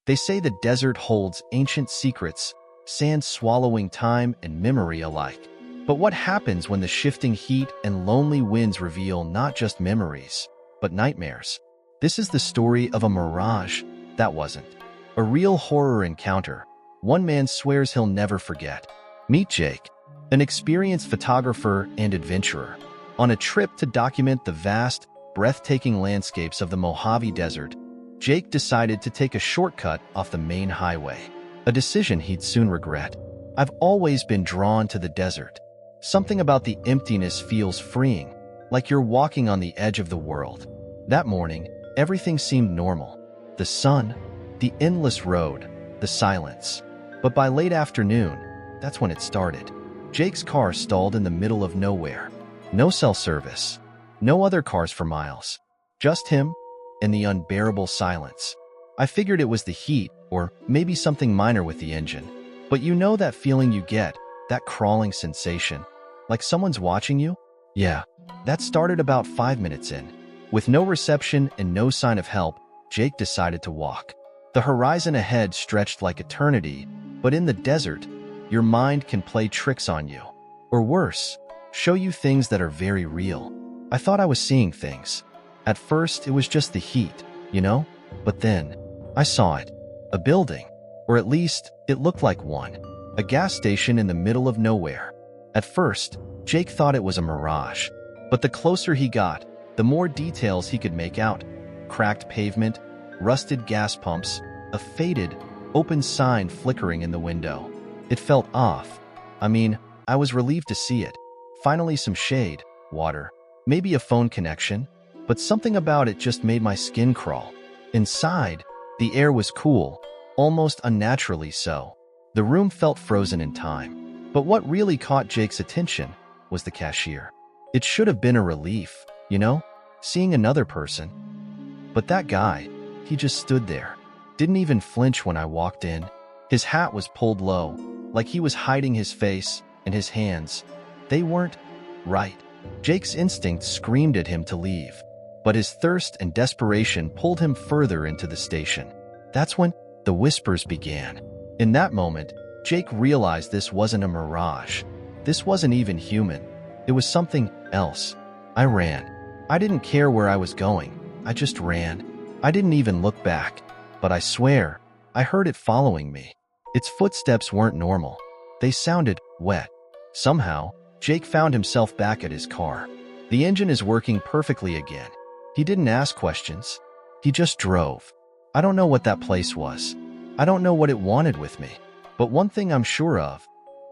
They say the desert holds ancient secrets, sand swallowing time and memory alike. But what happens when the shifting heat and lonely winds reveal not just memories, but nightmares? This is the story of a mirage that wasn't. A real horror encounter. One man swears he'll never forget. Meet Jake, an experienced photographer and adventurer. On a trip to document the vast, breathtaking landscapes of the Mojave Desert, Jake decided to take a shortcut off the main highway, a decision he'd soon regret. I've always been drawn to the desert. Something about the emptiness feels freeing, like you're walking on the edge of the world. That morning, everything seemed normal. The sun, the endless road, the silence. But by late afternoon, that's when it started. Jake's car stalled in the middle of nowhere. No cell service. No other cars for miles. Just him and the unbearable silence. I figured it was the heat, or maybe something minor with the engine. But you know that feeling you get, that crawling sensation, like someone's watching you? Yeah, that started about 5 minutes in. With no reception and no sign of help, Jake decided to walk. The horizon ahead stretched like eternity, but in the desert, your mind can play tricks on you. Or worse, show you things that are very real. I thought I was seeing things. At first, it was just the heat, you know? But then, I saw it. A building. Or at least, it looked like one. A gas station in the middle of nowhere. At first, Jake thought it was a mirage. But the closer he got, the more details he could make out. Cracked pavement, rusted gas pumps, a faded, open sign flickering in the window. It felt off. I mean, I was relieved to see it. Finally some shade, water, maybe a phone connection, but something about it just made my skin crawl. Inside, the air was cool, almost unnaturally so. The room felt frozen in time. But what really caught Jake's attention was the cashier. It should have been a relief, you know, seeing another person. But that guy, he just stood there. Didn't even flinch when I walked in. His hat was pulled low, like he was hiding his face, and his hands, they weren't right. Jake's instinct screamed at him to leave, but his thirst and desperation pulled him further into the station. That's when the whispers began. In that moment, Jake realized this wasn't a mirage. This wasn't even human. It was something else. I ran. I didn't care where I was going. I just ran. I didn't even look back. But I swear, I heard it following me. Its footsteps weren't normal. They sounded wet. Somehow, Jake found himself back at his car. The engine is working perfectly again. He didn't ask questions. He just drove. I don't know what that place was. I don't know what it wanted with me. But one thing I'm sure of,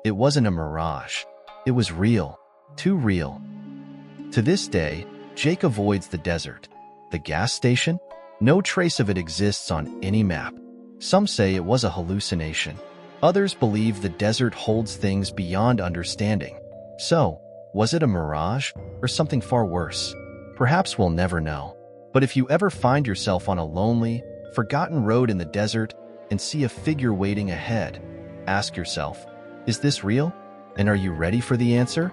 it wasn't a mirage. It was real. Too real. To this day, Jake avoids the desert. The gas station? No trace of it exists on any map. Some say it was a hallucination. Others believe the desert holds things beyond understanding. So, was it a mirage or something far worse? Perhaps we'll never know. But if you ever find yourself on a lonely, forgotten road in the desert and see a figure waiting ahead, ask yourself, is this real? And are you ready for the answer?